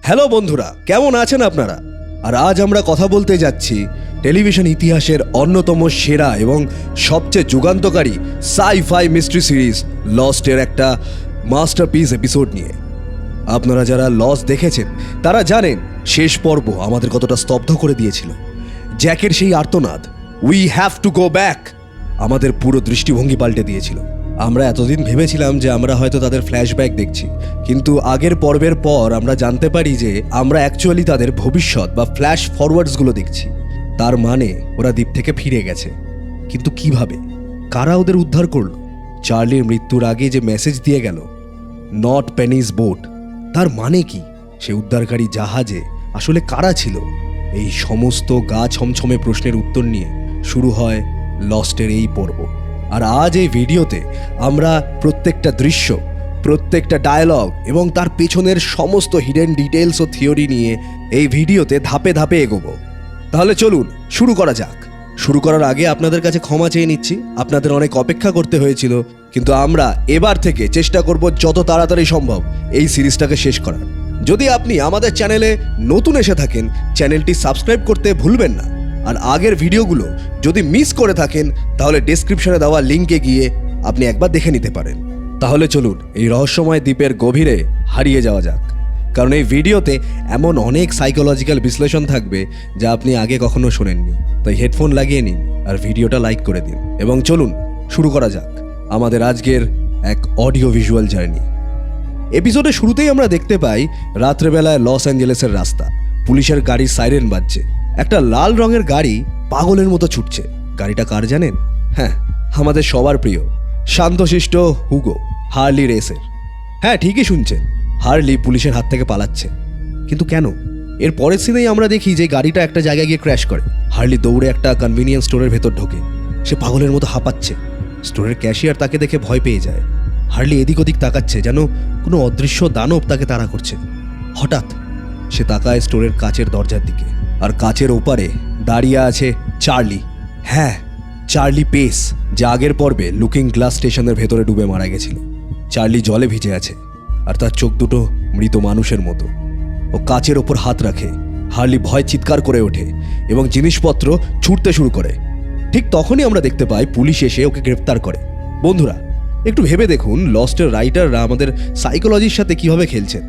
Hello বন্ধুরা, কেমন আছেন আপনারা? আর আজ আমরা কথা বলতে যাচ্ছি টেলিভিশন ইতিহাসের অন্যতম সেরা এবং সবচেয়ে যুগান্তকারী সাই-ফাই মিস্ট্রি সিরিজ লস্টের একটা মাস্টারপিস এপিসোড নিয়ে। আপনারা যারা লস্ট দেখেছেন তারা জানেন শেষ পর্ব আমাদের কতটা স্তব্ধ করে দিয়েছিল। জ্যাকের সেই আর্তনাদ, we have to go back, আমাদের পুরো দৃষ্টিভঙ্গি পাল্টে দিয়েছিল। আমরা এতদিন ভেবেছিলাম যে আমরা হয়তো তাদের ফ্ল্যাশব্যাক দেখছি, কিন্তু আগের পর্বের পর আমরা জানতে পারি যে আমরা অ্যাকচুয়ালি তাদের ভবিষ্যৎ বা ফ্ল্যাশ ফরওয়ার্ডসগুলো দেখছি। তার মানে ওরা দ্বীপ থেকে ফিরে গেছে, কিন্তু কিভাবে, কারা ওদের উদ্ধার করলো? চার্লির মৃত্যুর আগে যে মেসেজ দিয়ে গেল, নট পেনিস বোট, তার মানে কি? সে উদ্ধারকারী জাহাজে আসলে কারা ছিল? এই সমস্ত গা ছমছমে প্রশ্নের উত্তর নিয়ে শুরু হয় লস্টের এই পর্ব। আর আজ এই ভিডিওতে আমরা প্রত্যেকটা দৃশ্য, প্রত্যেকটা ডায়ালগ এবং তার পেছনের সমস্ত হিডেন ডিটেলস ও থিওরি নিয়ে এই ভিডিওতে ধাপে ধাপে এগোবো। তাহলে চলুন শুরু করা যাক। শুরু করার আগে আপনাদের কাছে ক্ষমা চেয়ে নিচ্ছি, আপনাদের অনেক অপেক্ষা করতে হয়েছিল, কিন্তু আমরা এবার থেকে চেষ্টা করব যত তাড়াতাড়ি সম্ভব এই সিরিজটাকে শেষ করার। যদি আপনি আমাদের চ্যানেলে নতুন এসে থাকেন, চ্যানেলটি সাবস্ক্রাইব করতে ভুলবেন না। আর আগের ভিডিওগুলো যদি মিস করে থাকেন তাহলে ডেসক্রিপশনে দেওয়া লিঙ্কে গিয়ে আপনি একবার দেখে নিতে পারেন। তাহলে চলুন এই রহস্যময় দ্বীপের গভীরে হারিয়ে যাওয়া যাক, কারণ এই ভিডিওতে এমন অনেক সাইকোলজিক্যাল বিশ্লেষণ থাকবে যা আপনি আগে কখনো শোনেননি। তাই হেডফোন লাগিয়ে নিন আর ভিডিওটা লাইক করে দিন, এবং চলুন শুরু করা যাক আমাদের আজকের এক অডিও ভিজুয়াল জার্নি। এপিসোডের শুরুতেই আমরা দেখতে পাই রাত্রেবেলায় লস অ্যাঞ্জেলেসের রাস্তা, পুলিশের গাড়ির সাইরেন বাজছে, একটা লাল রঙের গাড়ি পাগলের মতো ছুটছে। গাড়িটা কার জানেন? হ্যাঁ, আমাদের সবার প্রিয় শান্তশিষ্ট হুগো, হার্লি রেসের। হ্যাঁ, ঠিকই শুনছেন, হার্লি পুলিশের হাত থেকে পালাচ্ছে। কিন্তু কেন? এর পরের সিনেই আমরা দেখি যে গাড়িটা একটা জায়গায় গিয়ে ক্র্যাশ করে। হার্লি দৌড়ে একটা কনভিনিয়েন্স স্টোরের ভেতর ঢোকে। সে পাগলের মতো হাঁপাচ্ছে। স্টোরের ক্যাশিয়ার তাকে দেখে ভয় পেয়ে যায়। হার্লি এদিক ওদিক তাকাচ্ছে, যেন কোনো অদৃশ্য দানব তাকে তাড়া করছে। হঠাৎ সে তাকায় স্টোরের কাচের দরজার দিকে, আর কাচের ওপারে দাঁড়িয়ে আছে চার্লি। হ্যাঁ, চার্লি পেস, যা আগের পর্বে লুকিং গ্লাস স্টেশনের ভেতরে ডুবে মারা গেছিল। চার্লি জলে ভিজে আছে, আর তার চোখ দুটো মৃত মানুষের মতো। ও কাচের ওপর হাত রাখে। হার্লি ভয় চিৎকার করে ওঠে এবং জিনিসপত্র ছুটতে শুরু করে। ঠিক তখনই আমরা দেখতে পাই পুলিশ এসে ওকে গ্রেফতার করে। বন্ধুরা, একটু ভেবে দেখুন লস্টের রাইটাররা আমাদের সাইকোলজির সাথে কিভাবে খেলছেন।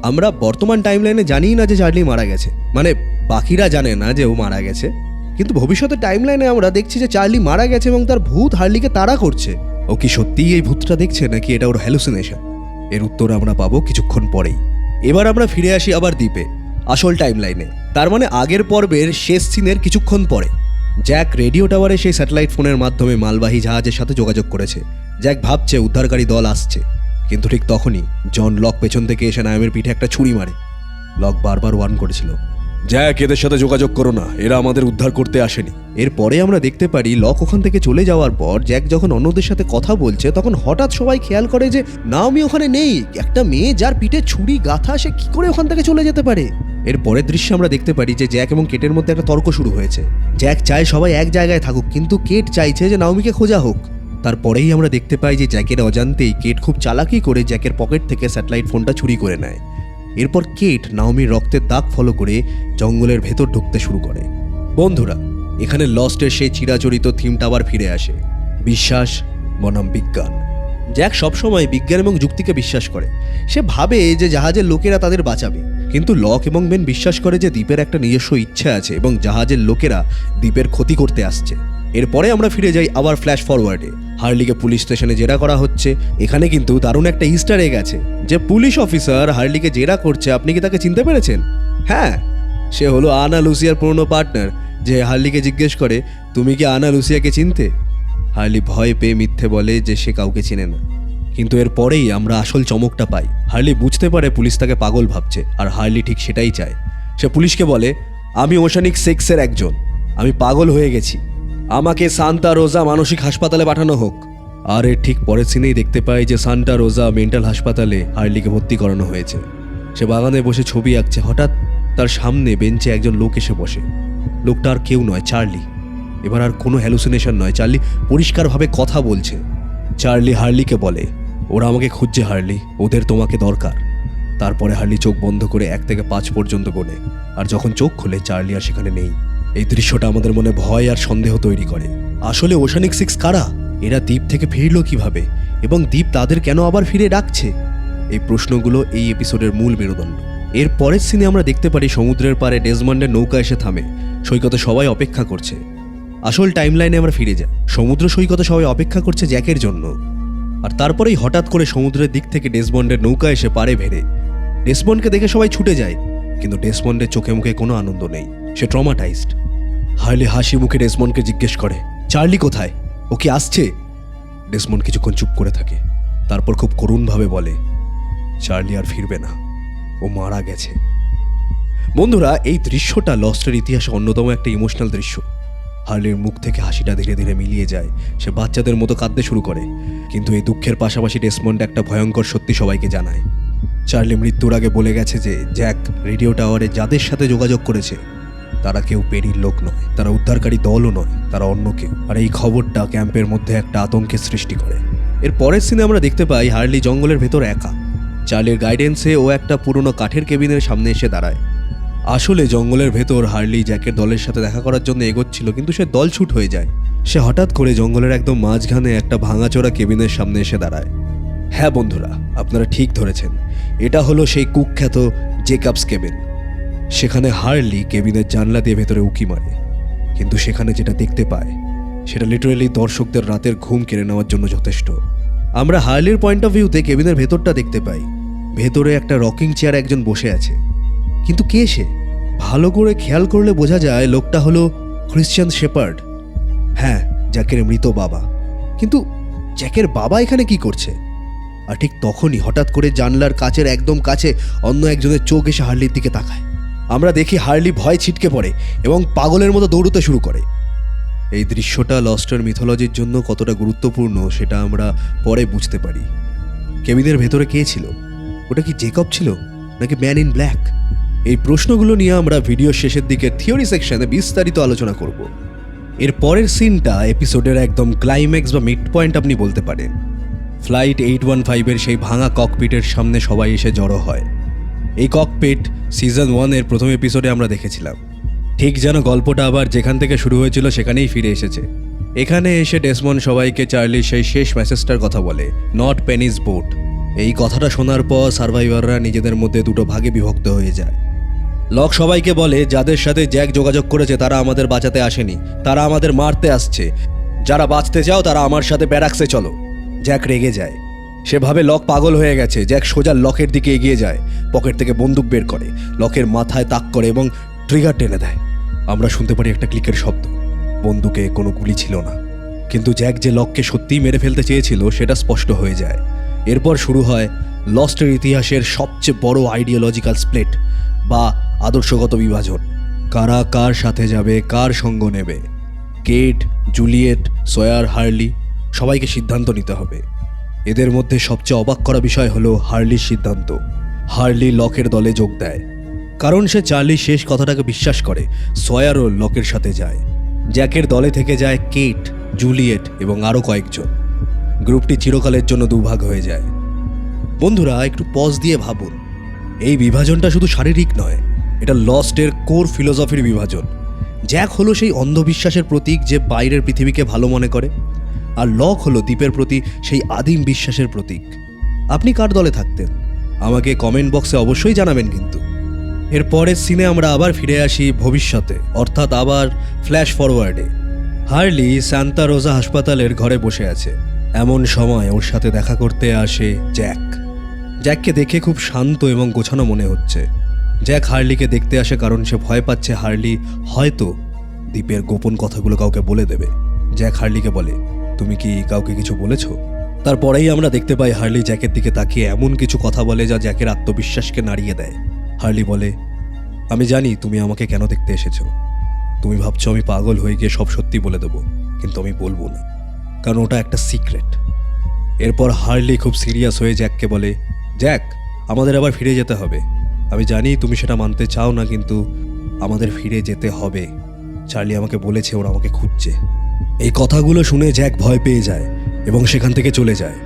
আমরা বর্তমান টাইমলাইনে জানিই না যে চার্লি মারা গেছে, মানে বাকিরা জানে না যে ও মারা গেছে, কিন্তু ভবিষ্যতের টাইমলাইনে আমরা দেখছি যে চার্লি মারা গেছে এবং তার ভূত হার্লিকে তাড়া করছে। ও কি সত্যিই এই ভূতটা দেখছে, নাকি এটা ওর হ্যালুসিনেশন? এর উত্তর আমরা পাবো কিছুক্ষণ পরেই। এবার আমরা ফিরে আসি আবার দ্বীপে, আসল টাইমলাইনে। তার মানে আগের পর্বের শেষ সিনের কিছুক্ষণ পরে জ্যাক রেডিও টাওয়ারে সেই স্যাটেলাইট ফোনের মাধ্যমে মালবাহী জাহাজের সাথে যোগাযোগ করেছে। জ্যাক ভাবছে উদ্ধারকারী দল আসছে, কিন্তু ঠিক তখনই জন লক পেছন থেকে এসে নায়ামের পিঠে একটা ছুরি মারে। লক বারবার ওয়ার্ন করেছিল, জ্যাক এদের সাথে যোগাযোগ করো না, এরা আমাদের উদ্ধার করতে আসেনি। এরপরে আমরা দেখতে পারি লক ওখান থেকে চলে যাওয়ার পর জ্যাক যখন অন্যদের সাথে কথা বলছে, তখন হঠাৎ সবাই খেয়াল করে যে নাওমি ওখানে নেই। একটা মেয়ে যার পিঠে ছুরি গাঁথা, সে কি করে ওখান থেকে চলে যেতে পারে? এর পরের দৃশ্যে আমরা দেখতে পারি যে জ্যাক এবং কেটের মধ্যে একটা তর্ক শুরু হয়েছে। জ্যাক চায় সবাই এক জায়গায় থাকুক, কিন্তু কেট চাইছে যে নাওমিকে খোঁজা হোক। তারপরেই আমরা দেখতে পাই যে জ্যাকের অজান্তেই কেট খুব চালাকি করে জ্যাকের পকেট থেকে স্যাটেলাইট ফোনটা চুরি করে নেয়। এরপর কেট নাওমির রক্তের দাগ ফলো করে জঙ্গলের ভেতর ঢুকতে শুরু করে। বন্ধুরা, এখানে লস্টের সেই চিরাচরিত থিমটা আবার ফিরে আসে, বিশ্বাস বনাম বিজ্ঞান। জ্যাক সবসময় বিজ্ঞান এবং যুক্তিকে বিশ্বাস করে। সে ভাবে যে জাহাজের লোকেরা তাদের বাঁচাবে, কিন্তু লক এবং বেন বিশ্বাস করে যে দ্বীপের একটা নিজস্ব ইচ্ছা আছে এবং জাহাজের লোকেরা দ্বীপের ক্ষতি করতে আসছে। এরপরে আমরা ফিরে যাই আবার ফ্ল্যাশ ফরওয়ার্ডে। হার্লিকে পুলিশ স্টেশনে জেরা করা হচ্ছে। এখানে কিন্তু দারুণ একটা ইস্টার এগ আছে। যে পুলিশ অফিসার হার্লিকে জেরা করছে, আপনি কি তাকে চিনতে পেরেছেন? হ্যাঁ, সে হলো আনা লুসিয়ার পুরনো পার্টনার, যে হার্লিকে জিজ্ঞেস করে, তুমি কি আনা লুসিয়াকে চিনতে? হার্লি ভয় পেয়ে মিথ্যে বলে যে সে কাউকে চিনে না। কিন্তু এর পরেই আমরা আসল চমকটা পাই। হার্লি বুঝতে পারে পুলিশ তাকে পাগল ভাবছে, আর হার্লি ঠিক সেটাই চায়। সে পুলিশকে বলে, আমি ওশানিক সেক্সের একজন, আমি পাগল হয়ে গেছি, আমাকে সান্তা রোজা মানসিক হাসপাতালে পাঠানো হোক। আর এর ঠিক পরের সিনেই দেখতে পাই যে সান্টা রোজা মেন্টাল হাসপাতালে হার্লিকে ভর্তি করানো হয়েছে। সে বাগানে বসে ছবি আঁকছে। হঠাৎ তার সামনে বেঞ্চে একজন লোক এসে বসে। লোকটা আর কেউ নয়, চার্লি। এবার আর কোনো হ্যালুসিনেশন নয়, চার্লি পরিষ্কারভাবে কথা বলছে। চার্লি হার্লিকে বলে, ওরা আমাকে খুঁজছে হার্লি, ওদের তোমাকে দরকার। তারপরে হার্লি চোখ বন্ধ করে 1 থেকে 5 পর্যন্ত গোনে, আর যখন চোখ খুলে চার্লি আর সেখানে নেই। এই দৃশ্যটা আমাদের মনে ভয় আর সন্দেহ তৈরি করে। আসলে ওশানিক 6 কারা? এরা দ্বীপ থেকে ফিরলো কিভাবে, এবং দ্বীপ তাদের কেন আবার ফিরে ডাকছে? এই প্রশ্নগুলো এই এপিসোডের মূল মেরুদণ্ড। এর পরের সিনে আমরা দেখতে পারি সমুদ্রের পাড়ে ডেজমন্ডের নৌকা এসে থামে। সৈকতে সবাই অপেক্ষা করছে। আসল টাইমলাইনে আমরা ফিরে যাই। সমুদ্র সৈকতে সবাই অপেক্ষা করছে জ্যাকের জন্য। আর তারপরেই হঠাৎ করে সমুদ্রের দিক থেকে ডেজমন্ডের নৌকা এসে পাড়ে ভেড়ে। ডেসমন্ডকে দেখে সবাই ছুটে যায়, কিন্তু ডেসমন্ডের চোখে মুখে কোনো আনন্দ নেই। সে ট্রমাটাইজড। হার্লি হাসি মুখে ডেসমন্ডকে জিজ্ঞেস করে, চার্লি কোথায়? ও কি আসছে? ডেসমন্ড কিছুক্ষণ চুপ করে থাকে, তারপর খুব করুণভাবে বলে, চার্লি আর ফিরবে না, ও মারা গেছে। বন্ধুরা, এই দৃশ্যটা লস্টের ইতিহাসে অন্যতম একটা ইমোশনাল দৃশ্য। হার্লির মুখ থেকে হাসিটা ধীরে ধীরে মিলিয়ে যায়। সে বাচ্চাদের মতো কাঁদতে শুরু করে। কিন্তু এই দুঃখের পাশাপাশি ডেসমন্ড একটা ভয়ঙ্কর সত্যি সবাইকে জানায়। চার্লি মৃত্যুর আগে বলে গেছে যে জ্যাক রেডিও টাওয়ারে যাদের সাথে যোগাযোগ করেছে তারা কেউ পেরির লোক নয়, তারা উদ্ধারকারী দলও নয়, তারা অন্য কেউ। আর এই খবরটা ক্যাম্পের মধ্যে একটা আতঙ্কের সৃষ্টি করে। এর পরের সিনে আমরা দেখতে পাই হার্লি জঙ্গলের ভেতর একা। চার্লির গাইডেন্সে ও একটা পুরনো কাঠের কেবিনের সামনে এসে দাঁড়ায়। আসলে জঙ্গলের ভেতর হার্লি জ্যাকের দলের সাথে দেখা করার জন্য এগোচ্ছিল, কিন্তু সে দলছুট হয়ে যায়। সে হঠাৎ করে জঙ্গলের একদম মাঝখানে একটা ভাঙাচোরা কেবিনের সামনে এসে দাঁড়ায়। হ্যাঁ বন্ধুরা, আপনারা ঠিক ধরেছেন, এটা হলো সেই কুখ্যাত জেকাবস কেবিন। সেখানে হার্লি কেবিনের জানলা দিয়ে ভেতরে উকি মারে, কিন্তু সেখানে যেটা দেখতে পায় সেটা লিটারেলি দর্শকদের রাতের ঘুম কেড়ে নেওয়ার জন্য যথেষ্ট। আমরা হার্লির পয়েন্ট অফ ভিউতে কেবিনের ভেতরটা দেখতে পাই। ভেতরে একটা রকিং চেয়ারে একজন বসে আছে, কিন্তু কে সে? ভালো করে খেয়াল করলে বোঝা যায় লোকটা হলো ক্রিশ্চিয়ান শেপার্ড। হ্যাঁ, জ্যাকের মৃত বাবা। কিন্তু জ্যাকের বাবা এখানে কি করছে? আর ঠিক তখনই হঠাৎ করে জানলার কাচের একদম কাছে অন্য একজনের চোখ এসে হার্লির দিকে তাকায়। আমরা দেখি হার্লি ভয় ছিটকে পড়ে এবং পাগলের মতো দৌড়তে শুরু করে। এই দৃশ্যটা লস্টের মিথোলজির জন্য কতটা গুরুত্বপূর্ণ সেটা আমরা পরে বুঝতে পারি। কেবিনের ভেতরে কে ছিল? ওটা কি জেকব ছিল নাকি ম্যান ইন ব্ল্যাক? এই প্রশ্নগুলো নিয়ে আমরা ভিডিও শেষের দিকে থিওরি সেকশনে বিস্তারিত আলোচনা করব। এর পরের সিনটা এপিসোডের একদম ক্লাইম্যাক্স বা মিড পয়েন্ট আপনি বলতে পারেন। ফ্লাইট 815-এর সেই ভাঙা ককপিটের সামনে সবাই এসে জড়ো হয়। এই ককপিট সিজন 1-এর প্রথম এপিসোডে আমরা দেখেছিলাম। ঠিক যেন গল্পটা আবার যেখান থেকে শুরু হয়েছিল সেখানেই ফিরে এসেছে। এখানে এসে ডেসমন্ড সবাইকে চার্লির সেই শেষ মেসেজটার কথা বলে, নট পেনিস বোট। এই কথাটা শোনার পর সার্ভাইভাররা নিজেদের মধ্যে দুটো ভাগে বিভক্ত হয়ে যায়। লক সবাইকে বলে, যাদের সাথে জ্যাক যোগাযোগ করেছে তারা আমাদের বাঁচাতে আসেনি, তারা আমাদের মারতে আসছে। যারা বাঁচতে চাও তারা আমার সাথে ব্যারাক্সে চলো। জ্যাক রেগে যায়। সে ভাবে লক পাগল হয়ে গেছে। জ্যাক সোজা লকের দিকে এগিয়ে যায়, পকেট থেকে বন্দুক বের করে, লকের মাথায় তাক করে এবং ট্রিগার টেনে দেয়। আমরা শুনতে পারি একটা ক্লিকের শব্দ। বন্দুকে কোনো গুলি ছিল না, কিন্তু জ্যাক যে লককে সত্যিই মেরে ফেলতে চেয়েছিল সেটা স্পষ্ট হয়ে যায়। এরপর শুরু হয় লস্টের ইতিহাসের সবচেয়ে বড় আইডিওলজিক্যাল স্প্লিট বা আদর্শগত বিভাজন। কারা কার সাথে যাবে, কার সঙ্গ নেবে। কেট, জুলিয়েট, সয়ার, হার্লি সবাইকে সিদ্ধান্ত নিতে হবে। এদের মধ্যে সবচেয়ে অবাক করা বিষয় হলো হার্লির সিদ্ধান্ত। হার্লি লকের দলে যোগ দেয়, কারণ সে চার্লির শেষ কথাটাকে বিশ্বাস করে। সয়ারও লকের সাথে যায়। জ্যাকের দলে থেকে যায় কেট, জুলিয়েট এবং আরও কয়েকজন। গ্রুপটি চিরকালের জন্য দুভাগ হয়ে যায়। বন্ধুরা, একটু পজ দিয়ে ভাবুন, এই বিভাজনটা শুধু শারীরিক নয়, এটা লস্টের কোর ফিলোসফির বিভাজন। জ্যাক হলো সেই অন্ধবিশ্বাসের প্রতীক যে বাইরের পৃথিবীকে ভালো মনে করে, আর লক হলো দ্বীপের প্রতি সেই আদিম বিশ্বাসের প্রতীক। আপনি কার দলে থাকতেন আমাকে কমেন্ট বক্সে অবশ্যই জানাবেন। কিন্তু এর পরের সিনে আমরা আবার ফিরে আসি ভবিষ্যতে, অর্থাৎ আবার ফ্ল্যাশ ফরওয়ার্ডে। হার্লি সান্তা রোজা হাসপাতালের ঘরে বসে আছে। এমন সময় ওর সাথে দেখা করতে আসে জ্যাক। জ্যাককে দেখে খুব শান্ত এবং গোছানো মনে হচ্ছে। জ্যাক হার্লিকে দেখতে আসে কারণ সে ভয় পাচ্ছে হার্লি হয়তো দ্বীপের গোপন কথাগুলো কাউকে বলে দেবে। জ্যাক হার্লিকে বলে, তুমি কি কাউকে কিছু বলেছ? তারপরেই আমরা দেখতে পাই হার্লি জ্যাকের দিকে তাকিয়ে এমন কিছু কথা বলে যা জ্যাকের আত্মবিশ্বাসকে নাড়িয়ে দেয়। হার্লি বলে, আমি জানি তুমি আমাকে কেন দেখতে এসেছো। তুমি ভাবছো আমি পাগল হয়ে গিয়ে সব সত্যি বলে দেবো, কিন্তু আমি বলবো না, কারণ ওটা একটা সিক্রেট। এরপর হার্লি খুব সিরিয়াস হয়ে জ্যাককে বলে, জ্যাক, আমাদের আবার ফিরে যেতে হবে। আমি জানি তুমি সেটা মানতে চাও না, কিন্তু আমাদের ফিরে যেতে হবে। চার্লি আমাকে বলেছে ওরা আমাকে খুঁজছে। এই কথাগুলো শুনে জ্যাক ভয় পেয়ে যায় এবং সেখান থেকে চলে যায়।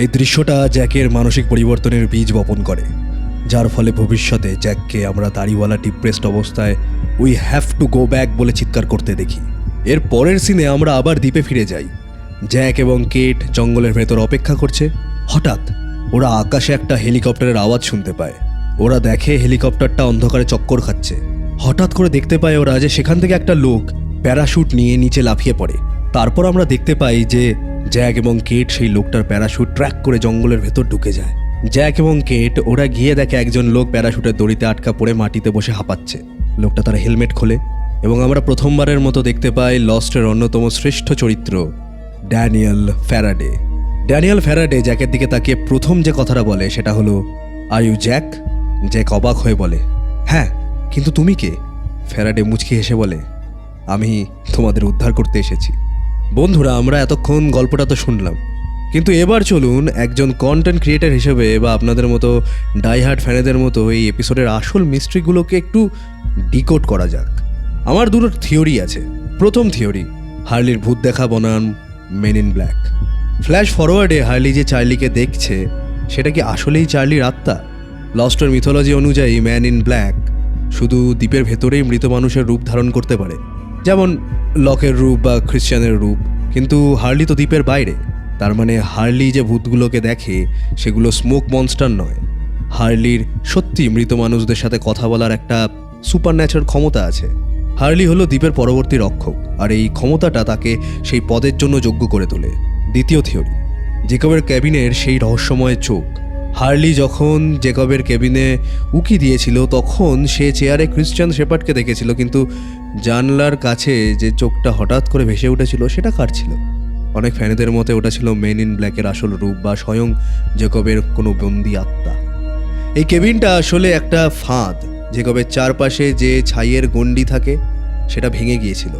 এই দৃশ্যটা জ্যাকের মানসিক পরিবর্তনের বীজ বপন করে। যার ফলে ভবিষ্যতে জ্যাককে আমরা দাড়িওয়ালা ডিপ্রেসড অবস্থায় we have to go back বলে চিৎকার করতে দেখি। এর পরের সিনে আমরা আবার দ্বীপে ফিরে যাই। জ্যাক এবং কেট জঙ্গলের ভেতর অপেক্ষা করছে। হঠাৎ ওরা আকাশে একটা হেলিকপ্টারের আওয়াজ শুনতে পায়। ওরা দেখে হেলিকপ্টারটা অন্ধকারে চক্কর খাচ্ছে। হঠাৎ করে দেখতে পায় ওরা যে সেখান থেকে একটা লোক প্যারাশুট নিয়ে নিচে লাফিয়ে পড়ে। তারপর আমরা দেখতে পাই যে জ্যাক এবং কেট সেই লোকটার প্যারাশুট ট্র্যাক করে জঙ্গলের ভেতর ঢুকে যায়। জ্যাক এবং কেট ওরা গিয়ে দেখে একজন লোক প্যারাশুটের দড়িতে আটকা পড়ে মাটিতে বসে হাঁপাচ্ছে। লোকটা তার হেলমেট খোলে এবং আমরা প্রথমবারের মতো দেখতে পাই লস্টের অন্যতম শ্রেষ্ঠ চরিত্র ড্যানিয়েল ফ্যারাডে। ড্যানিয়েল ফ্যারাডে জ্যাকের দিকে তাকিয়ে প্রথম যে কথাটা বলে সেটা হলো, আর ইউ জ্যাক? জ্যাক অবাক হয়ে বলে, হ্যাঁ, কিন্তু তুমি কে? ফ্যারাডে মুচকি হেসে বলে, আমি তোমাদের উদ্ধার করতে এসেছি। বন্ধুরা, আমরা এতক্ষণ গল্পটা তো শুনলাম, কিন্তু এবার চলুন একজন কন্টেন্ট ক্রিয়েটার হিসেবে বা আপনাদের মতো ডাইহার্ড ফ্যানেদের মতো এই এপিসোডের আসল মিস্ট্রিগুলোকে একটু ডিকোড করা যাক। আমার দুটো থিওরি আছে। প্রথম থিওরি, হার্লির ভূত দেখা বনাম মেন ইন ব্ল্যাক। ফ্ল্যাশ ফরওয়ার্ডে হার্লি যে চার্লিকে দেখছে সেটা কি আসলেই চার্লির আত্মা? লস্টের মিথোলজি অনুযায়ী ম্যান ইন ব্ল্যাক শুধু দ্বীপের ভেতরেই মৃত মানুষের রূপ ধারণ করতে পারে, যেমন লকের রূপ বা খ্রিশ্চানের রূপ, কিন্তু হার্লি তো দ্বীপের বাইরে। তার মানে হার্লি যে ভূতগুলোকে দেখে সেগুলো স্মোক মনস্টার নয়। হার্লির সত্যি মৃত মানুষদের সাথে কথা বলার একটা সুপার ন্যাচারাল ক্ষমতা আছে। হার্লি হলো দ্বীপের পরবর্তী রক্ষক, আর এই ক্ষমতাটা তাকে সেই পদের জন্য যোগ্য করে তোলে। দ্বিতীয় থিওরি, জেকবের ক্যাবিনের সেই রহস্যময় চোখ। হার্লি যখন জেকবের কেবিনে উকি দিয়েছিল তখন সে চেয়ারে ক্রিশ্চিয়ান শেপার্ডকে দেখেছিল, কিন্তু জানলার কাছে যে চোখটা হঠাৎ করে ভেসে উঠেছিল সেটা কার ছিল? অনেক ফ্যানেদের মতে ওটা ছিল মেন ইন ব্ল্যাকের আসল রূপ বা স্বয়ং জেকবের কোনো বন্দি আত্মা। এই কেবিনটা আসলে একটা ফাঁদ। জেকবের চারপাশে যে ছাইয়ের গণ্ডি থাকে সেটা ভেঙে গিয়েছিল,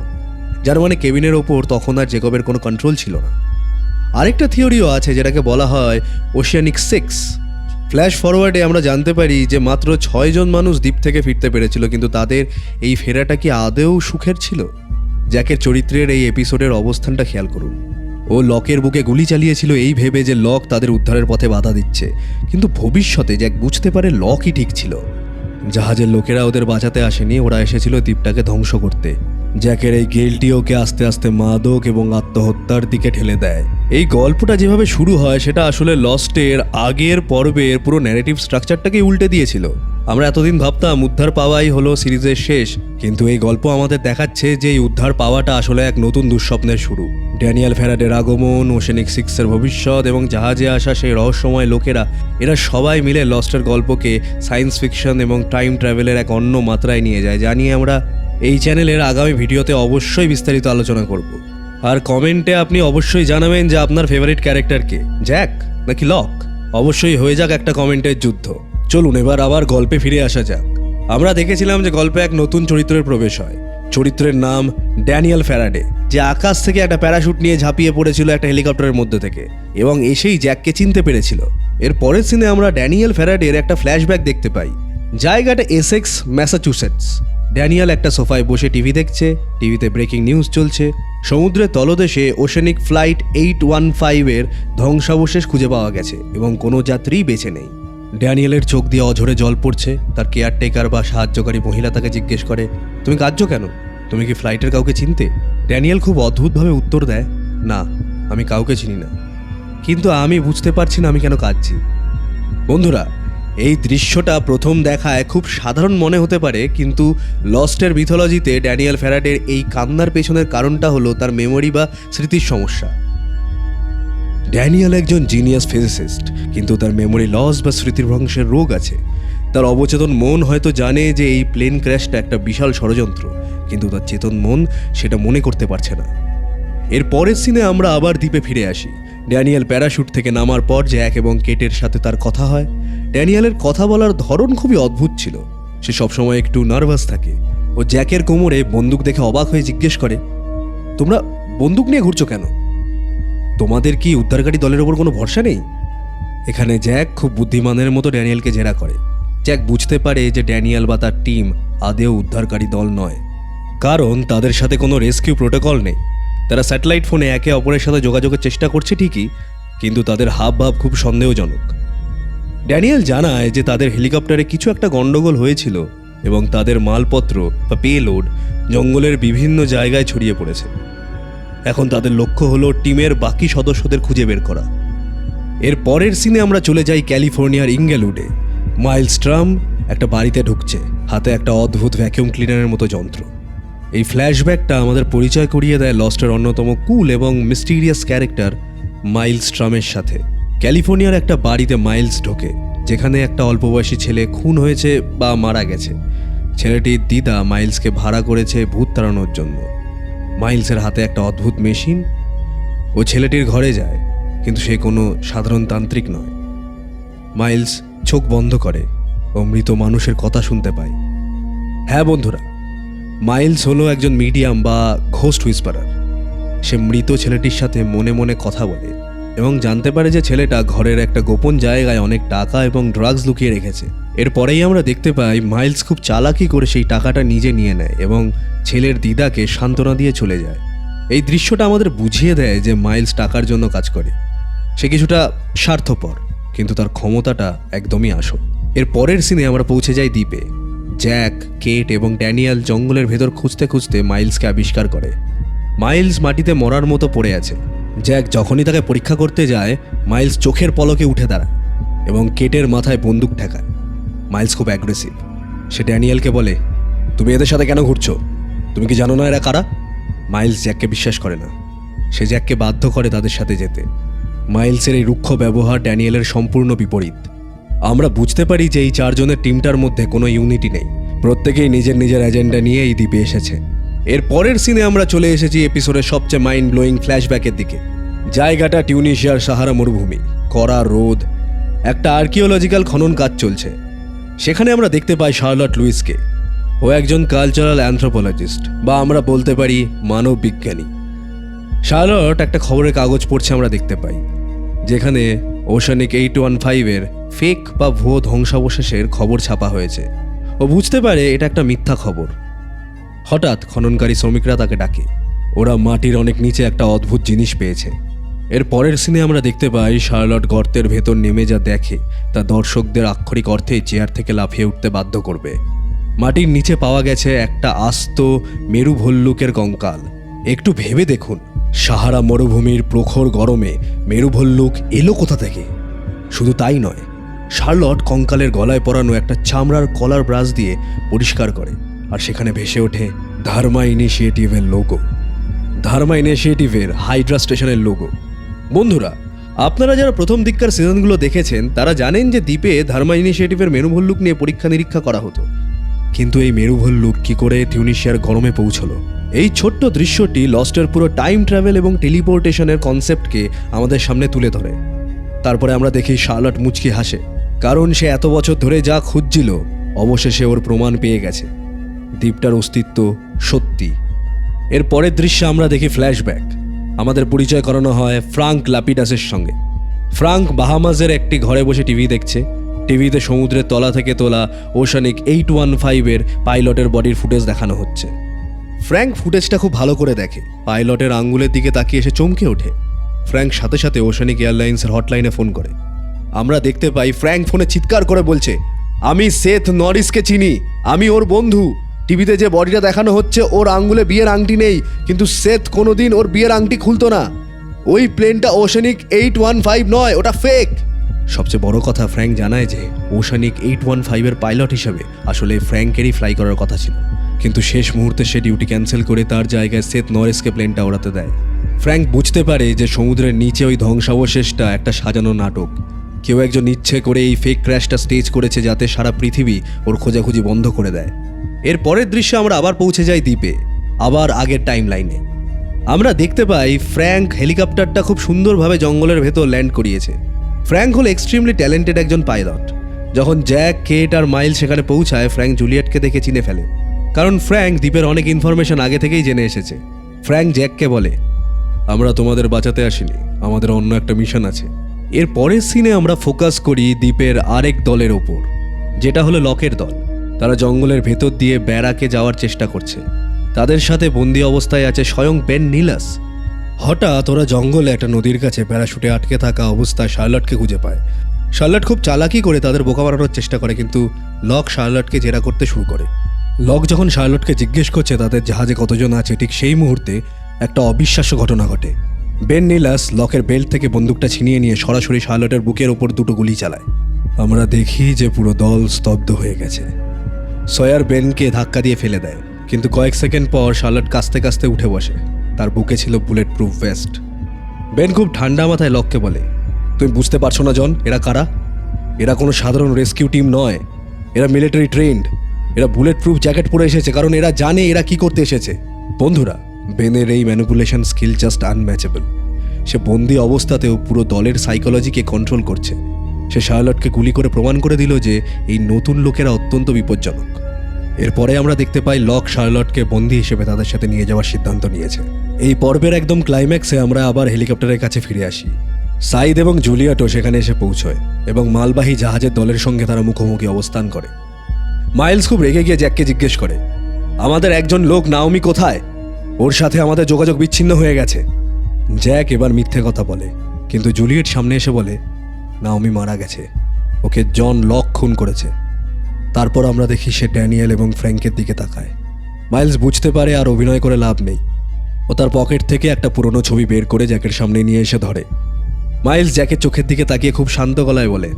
যার মানে কেবিনের ওপর তখন আর জেকবের কোনো কন্ট্রোল ছিল না। আরেকটা থিওরিও আছে যেটাকে বলা হয় ওশিয়ানিক 6। ফ্ল্যাশ ফরওয়ার্ডে আমরা জানতে পারি যে মাত্র 6 জন মানুষ দ্বীপ থেকে ফিরতে পেরেছিল, কিন্তু তাদের এই ফেরাটা কি আদৌ সুখের ছিল? জ্যাকের চরিত্রের এই এপিসোডের অবস্থানটা খেয়াল করুন। ও লকের বুকে গুলি চালিয়েছিল এই ভেবে যে লক তাদের উদ্ধারের পথে বাধা দিচ্ছে, কিন্তু ভবিষ্যতে জ্যাক বুঝতে পারে লকই ঠিক ছিল। জাহাজের লোকেরা ওদের বাঁচাতে আসেনি, ওরা এসেছিল দ্বীপটাকে ধ্বংস করতে। জ্যাকের এই গিল্টি ওকে আস্তে আস্তে মাদক এবং আত্মহত্যার দিকে ঠেলে দেয়। এই গল্পটা যেভাবে শুরু হয় সেটা আসলে লস্টের আগের পর্বের পুরো ন্যারেটিভ স্ট্রাকচারটাকে উল্টে দিয়েছিল। আমরা এতদিন ভাবতাম উদ্ধার পাওয়াই হলো সিরিজের শেষ, কিন্তু এই গল্প আমাদের দেখাচ্ছে যে এই উদ্ধার পাওয়াটা আসলে এক নতুন দুঃস্বপ্নের শুরু। ড্যানিয়েল ফ্যারাডের আগমন, ওশেনিক 6-এর ভবিষ্যৎ এবং জাহাজে আসা সেই রহস্যময় লোকেরা, এরা সবাই মিলে লস্টের গল্পকে সায়েন্স ফিকশন এবং টাইম ট্রাভেলের এক অন্য মাত্রায় নিয়ে যায়, যা নিয়ে আমরা এই চ্যানেলের আগামী ভিডিওতে অবশ্যই বিস্তারিত আলোচনা করব। আর কমেন্টে আপনি অবশ্যই জানাবেন যে আপনার ফেভারিট ক্যারেক্টার কে, জ্যাক নাকি লক। অবশ্যই হয়ে যাক একটা কমেন্টের যুদ্ধ। চলুন এবার আবার গল্পে ফিরে আসা যাক। আমরা দেখেছিলাম যে গল্পে এক নতুন চরিত্রের প্রবেশ হয়। চরিত্রের নাম ড্যানিয়েল ফ্যারাডে, যে আকাশ থেকে একটা প্যারাশুট নিয়ে ঝাঁপিয়ে পড়েছিল একটা হেলিকপ্টারের মধ্যে থেকে এবং এসেই জ্যাককে চিনতে পেরেছিল। এর পরের সিনে আমরা ড্যানিয়েল ফ্যারাডের একটা ফ্ল্যাশব্যাক দেখতে পাই। জায়গাটা এসেক্স, ম্যাসাচুসেটস। ড্যানিয়েল একটা সোফায় বসে টিভি দেখছে। টিভিতে ব্রেকিং নিউজ চলছে। সমুদ্রের তলদেশে ওশেনিক ফ্লাইট 815-এর ধ্বংসাবশেষ খুঁজে পাওয়া গেছে এবং কোনো যাত্রীই বেঁচে নেই। ড্যানিয়েলের চোখ দিয়ে অঝরে জল পড়ছে। তার কেয়ারটেকার বা সাহায্যকারী মহিলা তাকে জিজ্ঞেস করে, তুমি কাঁদছো কেন? তুমি কি ফ্লাইটের কাউকে চিনতে? ড্যানিয়েল খুব অদ্ভুতভাবে উত্তর দেয়, না, আমি কাউকে চিনি না, কিন্তু আমি বুঝতে পারছি না আমি কেন কাঁদছি। বন্ধুরা, এই দৃশ্যটা প্রথম দেখায় খুব সাধারণ মনে হতে পারে, কিন্তু লস্টের মিথোলজিতে ড্যানিয়েল ফ্যারাডের এই কান্নার পেছনের কারণটা হলো তার মেমোরি বা স্মৃতির সমস্যা। ড্যানিয়েল একজন জিনিয়াস ফিজিসিস্ট, কিন্তু তার মেমোরি লস বা স্মৃতিভ্রংশের রোগ আছে। তার অবচেতন মন হয়তো জানে যে এই প্লেন ক্র্যাশটা একটা বিশাল ষড়যন্ত্র, কিন্তু তার চেতন মন সেটা মনে করতে পারছে না। এর পরের সিনে আমরা আবার দ্বীপে ফিরে আসি। ড্যানিয়েল প্যারাশুট থেকে নামার পর জ্যাক এবং কেটের সাথে তার কথা হয়। ড্যানিয়েলের কথা বলার ধরন খুবই অদ্ভুত ছিল। সে সবসময় একটু নার্ভাস থাকে। ও জ্যাকের কোমরে বন্দুক দেখে অবাক হয়ে জিজ্ঞেস করে, তোমরা বন্দুক নিয়ে ঘুরছো কেন? তোমাদের কি উদ্ধারকারী দলের ওপর কোনো ভরসা নেই? এখানে জ্যাক খুব বুদ্ধিমানের মতো ড্যানিয়েলকে জেরা করে। জ্যাক বুঝতে পারে যে ড্যানিয়েল বা তার টিম আদেও উদ্ধারকারী দল নয়, কারণ তাদের সাথে কোনো রেস্কিউ প্রোটোকল নেই। তারা স্যাটেলাইট ফোনে একে অপরের সাথে যোগাযোগের চেষ্টা করছে ঠিকই, কিন্তু তাদের হাবভাব খুব সন্দেহজনক। ড্যানিয়েল জানায় যে তাদের হেলিকপ্টারে কিছু একটা গন্ডগোল হয়েছিল এবং তাদের মালপত্র বা পেলোড জঙ্গলের বিভিন্ন জায়গায় ছড়িয়ে পড়েছে। এখন তাদের লক্ষ্য হলো টিমের বাকি সদস্যদের খুঁজে বের করা। এর পরের সিনে আমরা চলে যাই ক্যালিফোর্নিয়ার ইঙ্গেলউডে। মাইলস ট্রাম একটা বাড়িতে ঢুকছে, হাতে একটা অদ্ভুত ভ্যাকিউম ক্লিনারের মতো যন্ত্র। এই ফ্ল্যাশব্যাকটা আমাদের পরিচয় করিয়ে দেয় লস্টের অন্যতম কুল এবং মিস্টিরিয়াস ক্যারেক্টার মাইলস ট্রামের সাথে। ক্যালিফোর্নিয়ার একটা বাড়িতে মাইলস ঢোকে, যেখানে একটা অল্পবয়সী ছেলে খুন হয়েছে বা মারা গেছে। ছেলেটির দিদা মাইলসকে ভাড়া করেছে ভূত তাড়ানোর জন্য। মাইলসের হাতে একটা অদ্ভুত মেশিন। ও ছেলেটির ঘরে যায়, কিন্তু সে কোনো সাধারণ তান্ত্রিক নয়। মাইলস চোখ বন্ধ করে ও মৃত মানুষের কথা শুনতে পায়। হ্যাঁ বন্ধুরা, মাইলস হলো একজন মিডিয়াম বা ঘোস্ট হুইসপারার। সে মৃত ছেলেটির সাথে মনে মনে কথা বলে এবং জানতে পারে যে ছেলেটা ঘরের একটা গোপন জায়গায় অনেক টাকা এবং ড্রাগস লুকিয়ে রেখেছে। এরপরেই আমরা দেখতে পাই মাইলস খুব চালাকি করে সেই টাকাটা নিজে নিয়ে নেয় এবং ছেলের দিদাকে সান্ত্বনা দিয়ে চলে যায়। এই দৃশ্যটা আমাদের বুঝিয়ে দেয় যে মাইলস টাকার জন্য কাজ করে। সে কিছুটা স্বার্থপর, কিন্তু তার ক্ষমতাটা একদমই আসল। এর পরের সিনে আমরা পৌঁছে যাই দ্বীপে। জ্যাক, কেট এবং ড্যানিয়েল জঙ্গলের ভেতর খুঁজতে খুঁজতে মাইলসকে আবিষ্কার করে। মাইলস মাটিতে মরার মতো পড়ে আছে। জ্যাক যখনই তাকে পরীক্ষা করতে যায়, মাইলস চোখের পলকে উঠে দাঁড়ায় এবং কেটের মাথায় বন্দুক ঠেকায়। মাইলস খুব অ্যাগ্রেসিভ। সে ড্যানিয়েলকে বলে, তুমি এদের সাথে কেন ঘুরছো? তুমি কি জানো না এরা কারা? মাইলস জ্যাককে বিশ্বাস করে না। সে জ্যাককে বাধ্য করে তাদের সাথে যেতে। মাইলসের এই রুক্ষ ব্যবহার ড্যানিয়েলের সম্পূর্ণ বিপরীত। আমরা বুঝতে পারি যে এই চারজনের টিমটার মধ্যে কোনো ইউনিটি নেই। প্রত্যেকেই নিজের নিজের এজেন্ডা নিয়ে এই দ্বীপে এসেছে। এর পরের সিনে আমরা চলে এসেছি এপিসোডের সবচেয়ে মাইন্ড ব্লোয়িং ফ্ল্যাশব্যাকের দিকে। জায়গাটা টিউনিশিয়ার সাহারা মরুভূমি, কড়া রোদ, একটা আর্কিওলজিক্যাল খনন কাজ চলছে। সেখানে আমরা দেখতে পাই শার্লট লুইসকে। ও একজন কালচারাল অ্যানথ্রোপোলজিস্ট বা আমরা বলতে পারি মানব বিজ্ঞানী। শার্লট একটা খবরের কাগজ পড়ছে আমরা দেখতে পাই, যেখানে ওশানিক 815-এর ফেক বা ভুয়ো ধ্বংসাবশেষের খবর ছাপা হয়েছে। ও বুঝতে পারে এটা একটা মিথ্যা খবর। হঠাৎ খননকারী শ্রমিকরা তাকে ডাকে। ওরা মাটির অনেক নিচে একটা অদ্ভুত জিনিস পেয়েছে। এর পরের সিনে আমরা দেখতে পাই শার্লট গর্তের ভেতর নেমে যা দেখে তা দর্শকদের আক্ষরিক অর্থে চেয়ার থেকে লাফিয়ে উঠতে বাধ্য করবে। মাটির নিচে পাওয়া গেছে একটা আস্ত মেরু ভল্লুকের কঙ্কাল। একটু ভেবে দেখুন, সাহারা মরুভূমির প্রখর গরমে মেরু ভল্লুক এলো কোথা থেকে? শুধু তাই নয়, শার্লট কঙ্কালের গলায় পরানো একটা চামড়ার কলার ব্রাশ দিয়ে পরিষ্কার করে, আর সেখানে ভেসে ওঠে ধর্মা ইনিশিয়েটিভের লোগো। ধর্মা ইনিশিয়েটিভের হাইড্রা স্টেশনের লোগো। বন্ধুরা, আপনারা যারা প্রথম দিককার সিজনগুলো দেখেছেন তারা জানেন যে দ্বীপে ধর্মা ইনিশিয়েটিভের মেরু ভল্লুক নিয়ে পরীক্ষা নিরীক্ষা করা হতো। কিন্তু এই মেরু ভল্লুক কি করে টিউনিশিয়ার গরমে পৌঁছলো? এই ছোট্ট দৃশ্যটি লস্টের পুরো টাইম ট্রাভেল এবং টেলিপোর্টেশনের কনসেপ্টকে আমাদের সামনে তুলে ধরে। তারপরে আমরা দেখি শার্লট মুচকি হাসে, কারণ সে এত বছর ধরে যা খুঁজছিল অবশেষে ওর প্রমাণ পেয়ে গেছে। দ্বীপটার অস্তিত্ব সত্যি। এর পরের দৃশ্যে আমরা দেখি ফ্ল্যাশব্যাক। আমাদের পরিচয় করানো হয় ফ্রাঙ্ক লাপিডাসের সঙ্গে। ফ্রাঙ্ক বাহামাজের একটি ঘরে বসে টিভি দেখছে। টিভিতে সমুদ্রের তলা থেকে তোলা ওশানিক 815-এর পাইলটের বডির ফুটেজ দেখানো হচ্ছে। ফ্র্যাঙ্ক ফুটেজটা খুব ভালো করে দেখে। পাইলটের আঙ্গুলের দিকে তাকিয়ে এসে চমকে ওঠে। ফ্র্যাঙ্ক সাথে সাথে ওশানিক এয়ারলাইন্সের হটলাইনে ফোন করে। আমরা দেখতে পাই ফ্র্যাঙ্ক ফোনে চিৎকার করে বলছে, আমি সেথ নরিসকে চিনি, আমি ওর বন্ধু। টিভিতে যে বডিটা দেখানো হচ্ছে ওর আঙ্গুলে বিয়ের আংটি নেই, কিন্তু সেথ কোনোদিন ওর বিয়ের আংটি খুলতো না। ওই প্লেনটা ওশানিক 815 নয়, ওটা ফেক। সবচেয়ে বড় কথা, ফ্র্যাঙ্ক জানায় যে ওশানিক 815-এর পাইলট হিসেবে আসলে ফ্র্যাঙ্কেরই ফ্লাই করার কথা ছিল, কিন্তু শেষ মুহূর্তে সে ডিউটি ক্যান্সেল করে তার জায়গায় সেথ নরিসকে প্লেনটা ওড়াতে দেয়। ফ্র্যাঙ্ক বুঝতে পারে যে সমুদ্রের নিচে ওই ধ্বংসাবশেষটা একটা সাজানো নাটক। কেউ একজন ইচ্ছে করে এই ফেক ক্র্যাশটা স্টেজ করেছে যাতে সারা পৃথিবী ওর খোঁজাখুঁজি বন্ধ করে দেয়। এর পরের দৃশ্যে আমরা আবার পৌঁছে যাই দ্বীপে, আবার আগের টাইম লাইনে। আমরা দেখতে পাই ফ্র্যাঙ্ক হেলিকপ্টারটা খুব সুন্দরভাবে জঙ্গলের ভেতর ল্যান্ড করিয়েছে। ফ্র্যাঙ্ক হল এক্সট্রিমলি ট্যালেন্টেড একজন পাইলট। যখন জ্যাক, কেট আর মাইল সেখানে পৌঁছায়, ফ্র্যাঙ্ক জুলিয়েটকে দেখে চিনে ফেলে, কারণ ফ্র্যাঙ্ক দ্বীপের অনেক ইনফরমেশন আগে থেকেই জেনে এসেছে। ফ্র্যাঙ্ক জ্যাককে বলে, আমরা তোমাদের বাঁচাতে আসিনি, আমাদের অন্য একটা মিশন আছে। এর পরের সিনে আমরা ফোকাস করি দ্বীপের আরেক দলের ওপর, যেটা হলো লকের দল। তারা জঙ্গলের ভেতর দিয়ে ব্যারাকে যাওয়ার চেষ্টা করছে। তাদের সাথে বন্দি অবস্থায় আছে স্বয়ং বেন নিলাস। হঠাৎ ওরা জঙ্গলে একটা নদীর কাছে প্যারাশুটে আটকে থাকা অবস্থায় শার্লটকে খুঁজে পায়। শার্লট খুব চালাকি করে তাদের বোকা বানানোর চেষ্টা করে, কিন্তু লক শার্লটকে জেরা করতে শুরু করে। লক যখন শার্লটকে জিজ্ঞেস করছে তাদের জাহাজে কতজন আছে, ঠিক সেই মুহূর্তে একটা অবিশ্বাস্য ঘটনা ঘটে। বেন নিলাস লকের বেল্ট থেকে বন্দুকটা ছিনিয়ে নিয়ে সরাসরি শার্লটের বুকের ওপর দুটো গুলি চালায়। আমরা দেখি যে পুরো দল স্তব্ধ হয়ে গেছে। সয়ার বেনকে ধাক্কা দিয়ে ফেলে দেয়, কিন্তু কয়েক সেকেন্ড পর শার্লট কাস্তে কাস্তে উঠে বসে। তার বুকে ছিল বুলেট প্রুফ ভেস্ট। বেন খুব ঠান্ডা মাথায় লককে বলে, তুমি বুঝতে পারছো না জন, এরা কারা? এরা কোনো সাধারণ রেস্কিউ টিম নয়, এরা মিলিটারি ট্রেন্ড। এরা বুলেট প্রুফ জ্যাকেট পরে এসেছে কারণ এরা জানে এরা কি করতে এসেছে। বন্ধুরা, বেনের এই ম্যানিপুলেশন স্কিল জাস্ট আনম্যাচেবল। সে বন্দি অবস্থাতেও পুরো দলের সাইকোলজিকে কন্ট্রোল করছে। সে শার্লটকে গুলি করে প্রমাণ করে দিল যে এই নতুন লোকেরা অত্যন্ত বিপজ্জনক। এরপরে আমরা দেখতে পাই লক শার্লটকে বন্দি হিসেবে তাদের সাথে নিয়ে যাওয়ার সিদ্ধান্ত নিয়েছে। এই পর্বের একদম ক্লাইম্যাক্সে আমরা আবার হেলিকপ্টারের কাছে ফিরে আসি। সাইদ এবং জুলিয়েটও সেখানে এসে পৌঁছয় এবং মালবাহী জাহাজের দলের সঙ্গে তারা মুখোমুখি অবস্থান করে। মাইলস খুব রেগে গিয়ে জ্যাককে জিজ্ঞেস করে, আমাদের একজন লোক নাওমি কোথায়? ওর সাথে আমাদের যোগাযোগ বিচ্ছিন্ন হয়ে গেছে। জ্যাক এবার মিথ্যে কথা বলে, কিন্তু জুলিয়েট সামনে এসে বলে নাওমি মারা গেছে, ওকে জন লক খুন করেছে। তারপর আমরা দেখি সে ড্যানিয়েল এবং ফ্র্যাঙ্কের দিকে তাকায়। মাইলস বুঝতে পারে আর অভিনয় করে লাভ নেই। ও তার পকেট থেকে একটা পুরনো ছবি বের করে জ্যাকের সামনে নিয়ে এসে ধরে। মাইলস জ্যাকের চোখের দিকে তাকিয়ে খুব শান্ত গলায় বলে,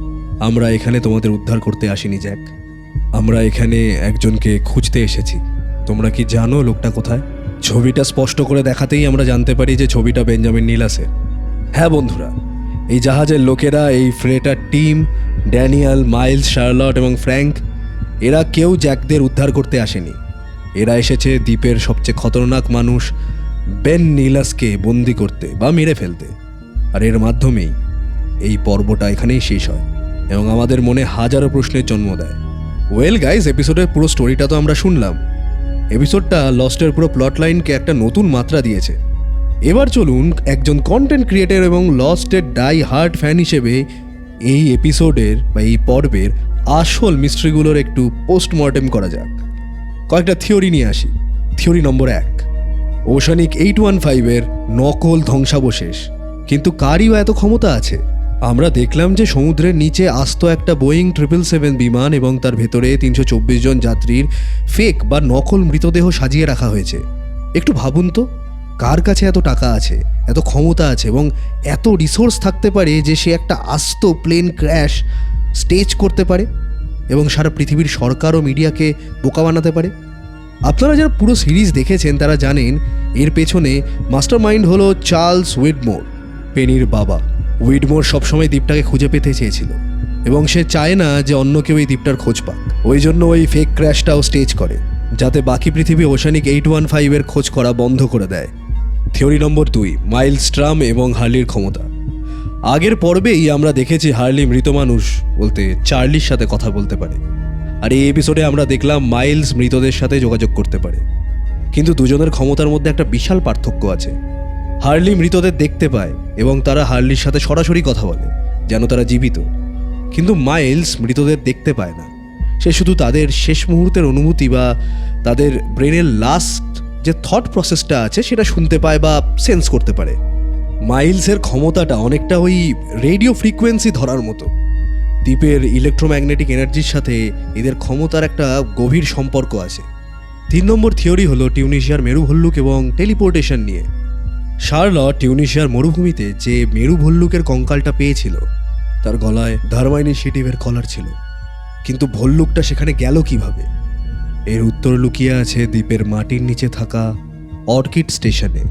আমরা এখানে তোমাদের উদ্ধার করতে আসিনি জ্যাক, আমরা এখানে একজনকে খুঁজতে এসেছি। তোমরা কি জানো লোকটা কোথায়? ছবিটা স্পষ্ট করে দেখাতেই আমরা জানতে পারি যে ছবিটা বেঞ্জামিন নিলাসের। হ্যাঁ বন্ধুরা, এই জাহাজের লোকেরা, এই ফ্রেটার টিম, ড্যানিয়েল, মাইলস, শার্লট এবং ফ্র্যাঙ্ক, এরা কেউ জ্যাকদের উদ্ধার করতে আসেনি। এরা এসেছে দ্বীপের সবচেয়ে খতরনাক মানুষ বেন নিলাসকে বন্দি করতে বা মেরে ফেলতে। আর এর মাধ্যমেই এই পর্বটা এখানেই শেষ হয় এবং আমাদের মনে হাজারো প্রশ্নের জন্ম দেয়। ওয়েল গাইজ, এপিসোডের পুরো স্টোরিটা তো আমরা শুনলাম। এপিসোডটা লস্টের পুরো প্লট লাইনকে একটা নতুন মাত্রা দিয়েছে। এবার চলুন একজন কন্টেন্ট ক্রিয়েটর এবং লস্টের ডাই হার্ট ফ্যান হিসেবে এই এপিসোডের বা এই পর্বের আসল মিস্ট্রিগুলোর একটু পোস্টমর্টেম করা যাক। কয়েকটা থিওরি নিয়ে আসি। থিওরি নম্বর 1, ওশানিক 815-এর নকল ধ্বংসাবশেষ। কিন্তু কারই বা এত ক্ষমতা আছে? আমরা দেখলাম যে সমুদ্রের নিচে আস্ত একটা বোয়িং 777 বিমান এবং তার ভেতরে 324 জন যাত্রীর ফেক বা নকল মৃতদেহ সাজিয়ে রাখা হয়েছে। একটু ভাবুন তো, কার কাছে এত টাকা আছে, এত ক্ষমতা আছে এবং এত রিসোর্স থাকতে পারে যে সে একটা আস্ত প্লেন ক্র্যাশ স্টেজ করতে পারে এবং সারা পৃথিবীর সরকার ও মিডিয়াকে বোকা বানাতে পারে? আপনারা যারা পুরো সিরিজ দেখেছেন তারা জানেন এর পেছনে মাস্টার মাইন্ড হলো চার্লস উইডমোর, পেনির বাবা। উইডমোর সবসময় দ্বীপটাকে খুঁজে পেতে চেয়েছিল এবং সে চায় না যে অন্য কেউ এই দ্বীপটার খোঁজ পাক। ওই জন্য ওই ফেক ক্র্যাশটাও স্টেজ করে যাতে বাকি পৃথিবী ওশানিক 815-এর খোঁজ করা বন্ধ করে দেয়। থিওরি নম্বর 2, মাইলস ট্রাম এবং হার্লির ক্ষমতা। আগের পর্বেই আমরা দেখেছি হার্লি মৃত মানুষ বলতে চার্লির সাথে কথা বলতে পারে, আর এই এপিসোডে আমরা দেখলাম মাইলস মৃতদের সাথে যোগাযোগ করতে পারে। কিন্তু দুজনের ক্ষমতার মধ্যে একটা বিশাল পার্থক্য আছে। হার্লি মৃতদের দেখতে পায় এবং তারা হার্লির সাথে সরাসরি কথা বলে যেন তারা জীবিত, কিন্তু মাইলস মৃতদের দেখতে পায় না। সে শুধু তাদের শেষ মুহূর্তের অনুভূতি বা তাদের ব্রেনের লাস্ট যে থট প্রসেসটা আছে সেটা শুনতে পায় বা সেন্স করতে পারে। মাইলসের ক্ষমতাটা অনেকটা ওই রেডিও ফ্রিকোয়েন্সি ধরার মতো। দ্বীপের ইলেকট্রোম্যাগনেটিক এনার্জির সাথে এদের ক্ষমতার একটা গভীর সম্পর্ক আছে। 3 নম্বর থিওরি হলো টিউনিশিয়ার মেরু ভল্লুক এবং টেলিপোর্টেশন নিয়ে। শার্লট টিউনিশিয়ার মরুভূমিতে যে মেরু ভল্লুকের কঙ্কালটা পেয়েছিল তার গলায় ধারমাইনিশিয়েটিভের কলার ছিল, কিন্তু ভল্লুকটা সেখানে গেল কিভাবে? এর উত্তর লুকিয়ে আছে দ্বীপের মাটির নিচে থাকা অর্কিড স্টেশনে।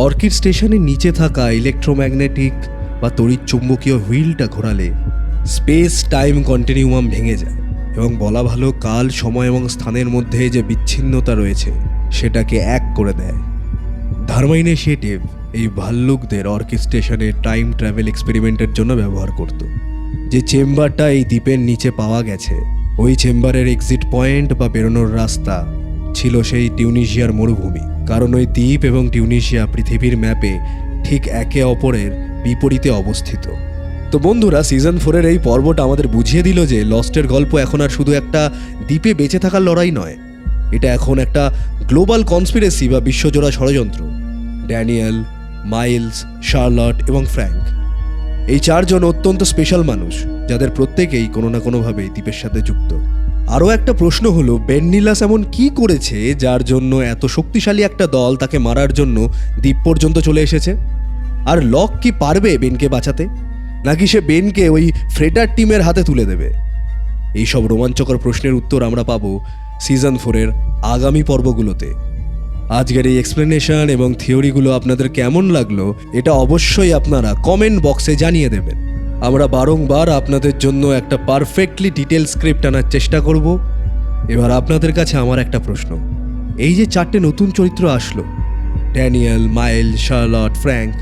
অর্কিড স্টেশনের নিচে থাকা ইলেকট্রোম্যাগনেটিক বা তড়িৎচুম্বকীয় হুইলটা ঘোরালে স্পেস টাইম কন্টিনিউয়াম ভেঙে যায় এবং বলা ভালো কাল, সময় এবং স্থানের মধ্যে যে বিচ্ছিন্নতা রয়েছে সেটাকে এক করে দেয়। ধারমাইনিশিয়েটিভ এই ভাল্লুকদের অর্কিড স্টেশনে টাইম ট্রাভেল এক্সপেরিমেন্টের জন্য ব্যবহার করত। যে চেম্বারটা এই দ্বীপের নিচে পাওয়া গেছে, ওই চেম্বারের এক্সিট পয়েন্ট বা বেরোনোর রাস্তা ছিল সেই টিউনিশিয়ার মরুভূমি, কারণ ওই দ্বীপ এবং টিউনিশিয়া পৃথিবীর ম্যাপে ঠিক একে অপরের বিপরীতে অবস্থিত। তো বন্ধুরা, সিজন 4-এর এই পর্বটা আমাদের বুঝিয়ে দিল যে লস্টের গল্প এখন আর শুধু একটা দ্বীপে বেঁচে থাকার লড়াই নয়, এটা এখন একটা গ্লোবাল কনস্পিরেসি বা বিশ্বজোড়া ষড়যন্ত্র। ড্যানিয়েল, মাইলস, শার্লট এবং ফ্র্যাঙ্ক এই চারজন অত্যন্ত স্পেশাল মানুষ, যাদের প্রত্যেকেই কোনো না কোনোভাবে দ্বীপের সাথে যুক্ত। আরও একটা প্রশ্ন হলো, বেন নিলাস এমন কি করেছে যার জন্য এত শক্তিশালী একটা দল তাকে মারার জন্য দ্বীপ পর্যন্ত চলে এসেছে? আর লক কি পারবে বেনকে বাঁচাতে, নাকি সে বেনকে ওই ফ্রেটার টিমের হাতে তুলে দেবে? এইসব রোমাঞ্চকর প্রশ্নের উত্তর আমরা পাবো সিজন 4-এর আগামী পর্বগুলোতে। আজকের এই এক্সপ্লেনেশন এবং থিওরিগুলো আপনাদের কেমন লাগলো এটা অবশ্যই আপনারা কমেন্ট বক্সে জানিয়ে দেবেন। আমরা বারংবার আপনাদের জন্য একটা পারফেক্টলি ডিটেল স্ক্রিপ্ট আনার চেষ্টা করব। এবার আপনাদের কাছে আমার একটা প্রশ্ন, এই যে 4টে নতুন চরিত্র আসলো, ড্যানিয়েল, মাইল, শার্লট, ফ্র্যাঙ্ক,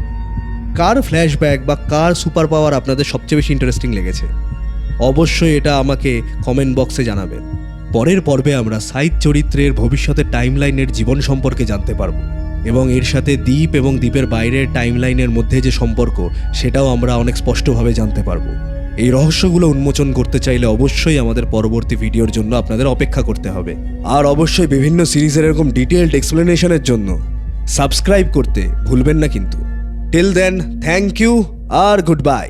কার ফ্ল্যাশব্যাক বা কার সুপার পাওয়ার আপনাদের সবচেয়ে বেশি ইন্টারেস্টিং লেগেছে? অবশ্যই এটা আমাকে কমেন্ট বক্সে জানাবেন। পরের পর্বে আমরা সাইদ চরিত্রের ভবিষ্যতের টাইমলাইনের জীবন সম্পর্কে জানতে পারব, এবং এর সাথে দ্বীপ এবং দ্বীপের বাইরের টাইমলাইনের মধ্যে যে সম্পর্ক সেটাও আমরা অনেক স্পষ্টভাবে জানতে পারব। এই রহস্যগুলো উন্মোচন করতে চাইলে অবশ্যই আমাদের পরবর্তী ভিডিওর জন্য আপনাদের অপেক্ষা করতে হবে। আর অবশ্যই বিভিন্ন সিরিজের এরকম ডিটেলড এক্সপ্লেনেশনের জন্য সাবস্ক্রাইব করতে ভুলবেন না কিন্তু। টিল দেন, থ্যাংক ইউ আর গুড বাই।